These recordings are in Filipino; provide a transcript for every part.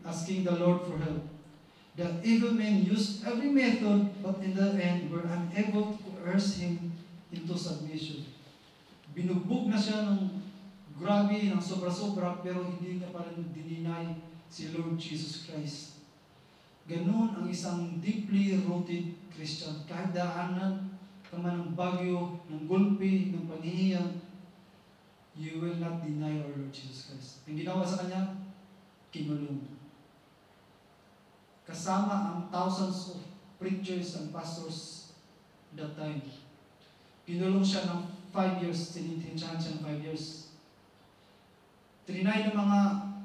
asking the Lord for help. The evil men used every method, but in the end were unable to coerce him into submission. Binugbog na siya ng grabe, ng sobra-sobra, pero hindi niya pa rin dininay si Lord Jesus Christ. Ganun ang isang deeply rooted Christian. Kahit daanan ka man ng bagyo, ng gulpi, ng panghihiyan, you will not deny our Lord Jesus Christ. Ang ginawa sa kanya, kinulong. Kasama ang thousands of preachers and pastors that time. Kinulong siya ng 5 years, tinitensyahan siya ng 5 years. Trinay ng mga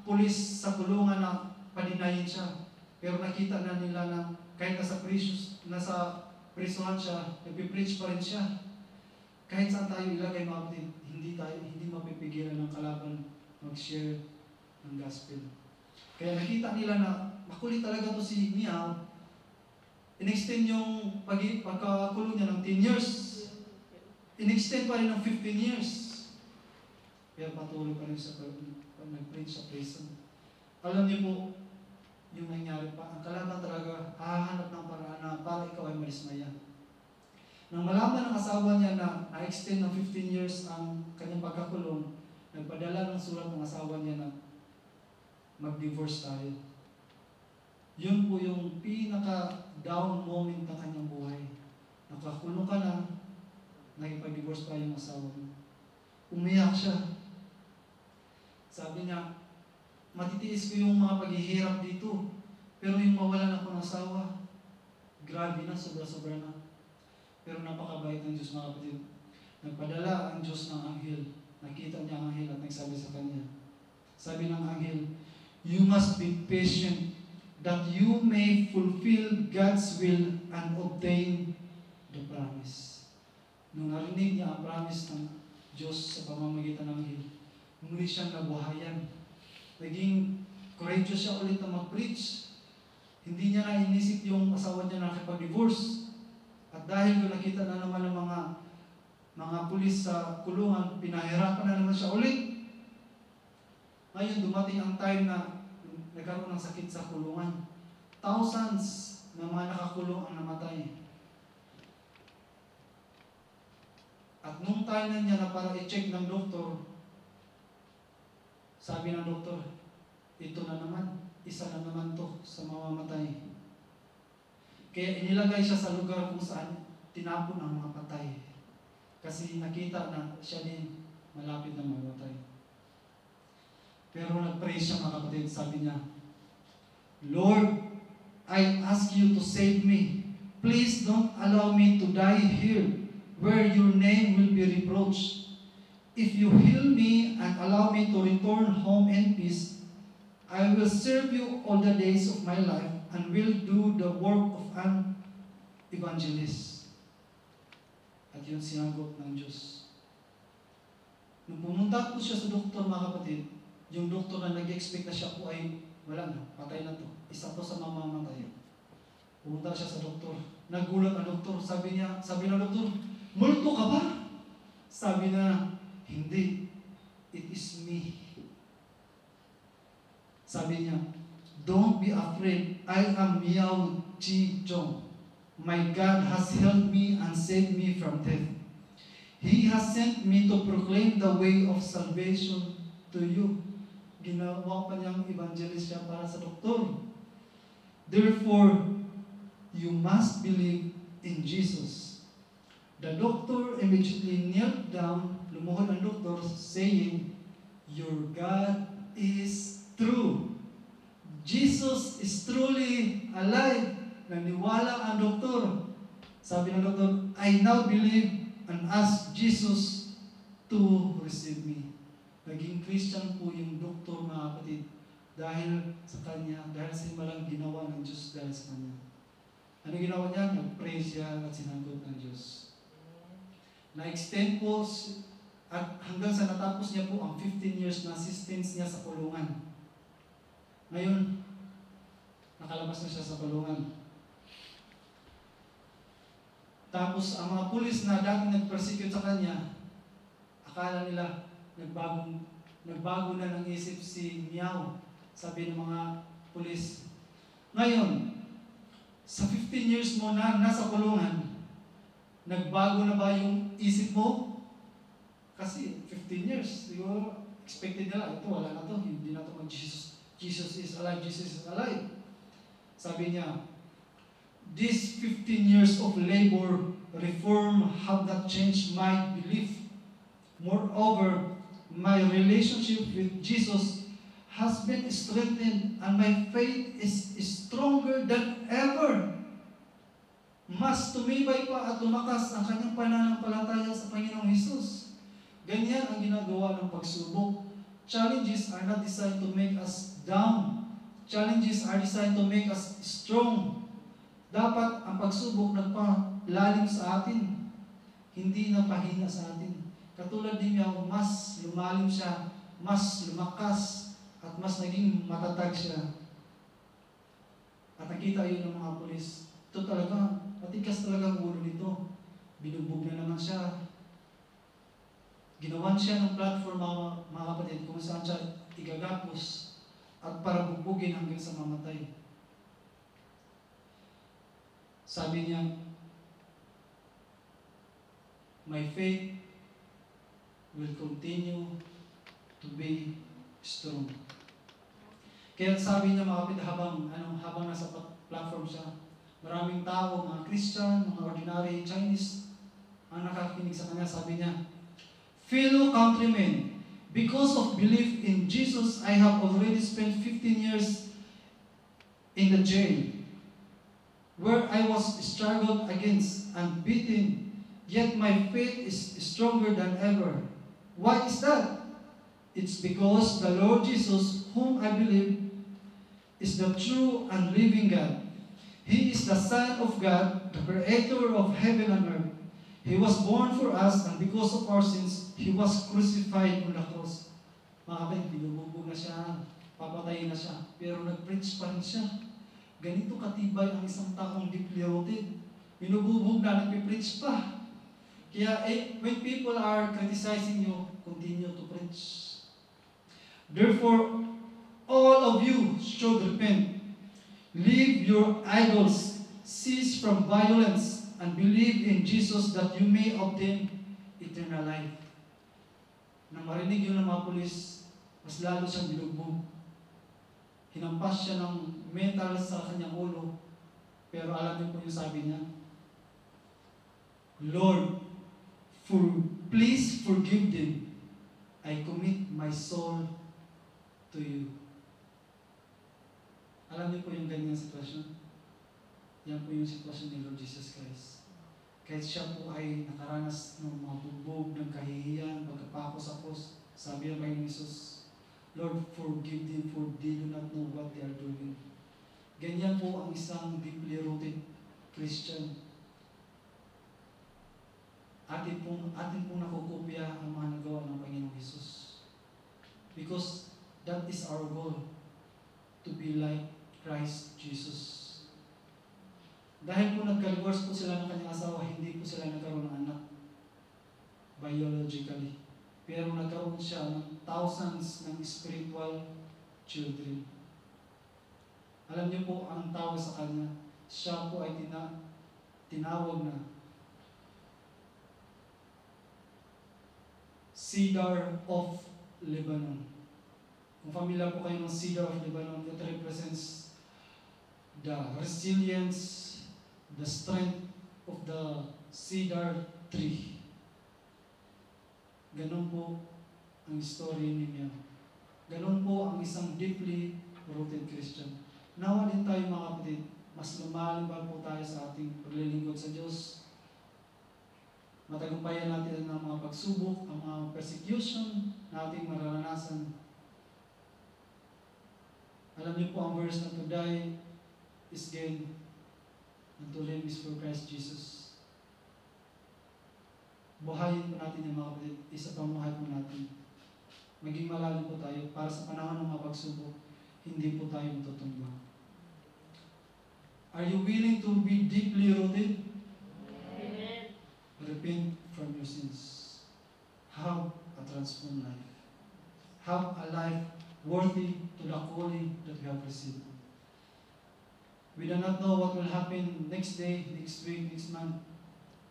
pulis sa kulungan na padinayin siya. Pero nakita na nila na kahit nasa prisuhan siya, nagpipreach pa rin siya. Kahit saan tayo ilagay mga kapatid, hindi mapipigilan ng kalaban mag-share ng gospel. Kaya nakita nila na makulit talaga to si Miao. In-extend yung pagkakulong niya ng 10 years. In-extend pa rin ng 15 years. Kaya patuloy pa rin siya nag-preach sa prison. Alam niyo po, yung nangyari pa, ang kalaban talaga hahanap ng paraan na para ikaw ay marismaya. Nang malaman ng asawa niya na na-extend ng 15 years ang kanyang pagkakulong, nagpadala ng sulat ng asawa niya na mag-divorce tayo. Yun po yung pinaka-down moment ng kanyang buhay. Nakakulong ka na, nakipag-divorce pa yung asawa mo. Umiyak siya. Sabi niya, matitiis ko yung mga paghihirap dito, pero yung mawalan ako ng asawa, grabe na, sobra-sobra na. Pero napakabait ng Diyos, mga kapatid. Nagpadala ang Diyos ng anghel. Nakita niya ang anghel at nagsabi sa kanya. Sabi ng anghel, you must be patient that you may fulfill God's will and obtain the promise. Nung narinig niya ang promise ng Diyos sa pamamagitan ng anghel, muli siyang nabuhayan. Naging courageous siya ulit na mag-preach. Hindi niya na inisip yung asawa niya na nakipag-divorce. At dahil doon nakita na naman ng mga pulis sa kulungan, pinahirapan na naman siya ulit. Ngayon dumating ang time na nagkaroon ng sakit sa kulungan. Thousands na mga nakakulong ang namatay. At nung time na niya na para i-check ng doktor, sabi ng doktor, ito na naman, isa na naman to sa mamamatay. Kaya inilagay siya sa lugar kung saan tinapon ang mga patay. Kasi nakita na siya din malapit na mamatay. Pero nag-pray siya, mga kapatid, sabi niya, Lord, I ask you to save me. Please don't allow me to die here, where your name will be reproached. If you heal me and allow me to return home in peace, I will serve you all the days of my life and will do the work of an evangelist. At yun sinagot ng Diyos. Nung pumunta po siya sa doktor, mga kapatid, yung doktor na nag-expect na siya po ay wala na, patay na to. Isa to sa mamamatay. Pumunta siya sa doktor. Nagulat ang doktor. Sabi ng doktor, multo ka ba? Sabi na, hindi. It is me. Sabi niya, don't be afraid. I am Miao Chi Chong. My God has helped me and saved me from death. He has sent me to proclaim the way of salvation to you. Ginawa pa niyang evangelist siya para sa doktor. Therefore, you must believe in Jesus. The doctor immediately knelt down, lumuhod ang doktor, saying, your God is true. Jesus is truly alive. Naniwala ang doktor. Sabi ng doktor, I now believe and ask Jesus to receive me. Naging Christian po yung doktor, mga kapatid, dahil sa kanya, dahil sa malang ginawa ng Diyos dahil sa kanya. Ano ginawa niya? Nag-pray siya at sinagot ng Diyos. Na-extend po at hanggang sa natapos niya po ang 15 years na assistance niya sa kulungan. Ngayon, nakalabas na siya sa kulungan. Tapos ang mga pulis na dating nag-persecute sa kanya, akala nila nagbago na ng isip si Miao. Sabi ng mga pulis. Ngayon, sa 15 years mo na nasa kulungan, nagbago na ba yung isip mo? Kasi 15 years, siguro expected nila, ito wala na to, hindi na to mag-Jesus. Jesus is alive, Jesus is alive. Sabi niya, these 15 years of labor, reform have not changed my belief. Moreover, my relationship with Jesus has been strengthened and my faith is stronger than ever. Mas tumibay pa at lumakas ang kanyang pananampalataya sa Panginoong Hesus. Ganyan ang ginagawa ng pagsubok. Challenges are not designed to make us down. Challenges are designed to make us strong. Dapat ang pagsubok nagpalalim sa atin, hindi na pahina sa atin. Katulad din niya, mas lumalim siya, mas lumakas, at mas naging matatag siya. At nakita yun ng mga pulis. Ito talaga, matikas talaga ang ulo nito. Binugbog na naman siya. Ginawan siya ng platform, mga kapatid, kung saan siya igagapos at para bugbugin hanggang sa mamatay. Sabi niya, my faith will continue to be strong. Kaya sabi niya mga kapatid, habang nasa platform siya, maraming tao, mga Christian, mga ordinary Chinese, ang nakakinig sa kanya. Sabi niya, fellow countrymen, because of belief in Jesus, I have already spent 15 years in the jail, where I was struggled against and beaten, yet my faith is stronger than ever. Why is that? It's because the Lord Jesus, whom I believe, is the true and living God. He is the Son of God, the Creator of heaven and earth. He was born for us, and because of our sins, He was crucified on the cross. Mga kapatid, binububog na siya, papatayin na siya, pero nag-preach pa rin siya. Ganito katibay ang isang taong deeply rooted. Binububog na, nag-preach pa. Kaya when people are criticizing you, continue to preach. Therefore, all of you should repent. Leave your idols, cease from violence, and believe in Jesus that you may obtain eternal life. Nang marinig yun ng mga pulis, mas lalo siyang binugbog. Hinampas siya ng metal sa kanyang ulo. Pero alam niyo po yung sabi niya, Lord, please forgive them. I commit my soul to you. Alam niyo po yung ganyang sitwasyon? Yan po yung sitwasyon ni Lord Jesus Christ. Kahit siya po ay nakaranas ng mga bugbog, ng kahihiyan, pagkapako sa cross, sabi niya kay Jesus, Lord, forgive them for they do not know what they are doing. Ganyan po ang isang deeply rooted Christian. Atin pong nakukopya ang mga nagawa ng Panginoong Jesus. Because that is our goal, to be like Christ Jesus. Dahil po nagka-divorce po sila ng kanyang asawa, hindi po sila nagkaroon ng anak biologically. Pero nagkaroon siya ng thousands ng spiritual children. Alam niyo po, ang tawag sa kanya, siya po ay tinawag na Cedar of Lebanon. Kung familiar po kayo ng Cedar of Lebanon, it represents the resilience, the strength of the cedar tree. Ganon po ang story niya. Ganon po ang isang deeply rooted Christian. Nawa din tayo mga kapatid, mas lumalim po tayo sa ating paglilingkod sa Diyos. Matagumpayan natin ang mga pagsubok, ang mga persecution na ating mararanasan. Alam niyo po ang verse na to die is gain, and to live is for Christ Jesus. Buhayin po natin yung mga kapatid, isa pang buhay po natin. Maging malalim po tayo para sa panahon ng mga pagsubok, hindi po tayo matutumba. Are you willing to be deeply rooted? Amen. Repent from your sins. Have a transformed life. Have a life worthy to the calling that we have received. We do not know what will happen next day, next week, next month.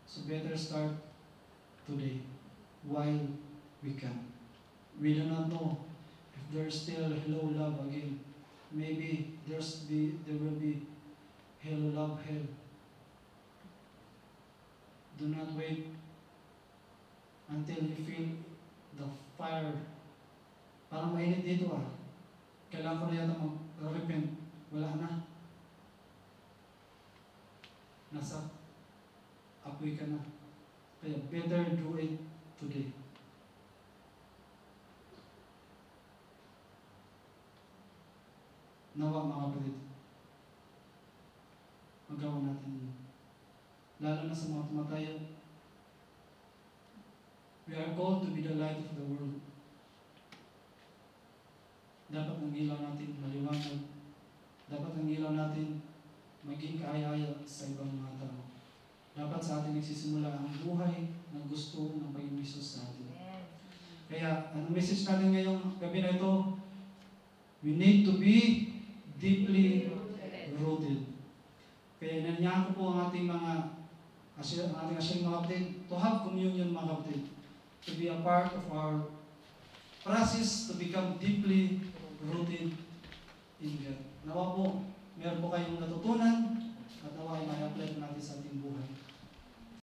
So better start today while we can. We do not know if there's still hello love again. Maybe there will be hello love hell. Do not wait until you feel the fire. Parang mainit dito ah. Kailangan ko na yata mag-repent. Wala na. Nasa apoy ka na. Kaya better do it today. Nawa mga kapatid. Magawa natin yun. Lalo na sa mga tumatayo. We are called to be the light of the world. Dapat ang ilaw natin maliwanag. Dapat ang ilaw natin maging kaaya-aya sa ibang mga tao. Dapat sa atin nagsisimula ang buhay na gusto ng Panginoon Hesus sa atin. Kaya, ang message natin ngayong gabi na ito, we need to be deeply rooted. Kaya nanyahan ko po ang ating mga asyong mga kapatid to have communion mga kapatid. To be a part of our process to become deeply rooted in God. Nawa po, meron po kayong natutunan at nawa ay may apply natin sa ating buhay.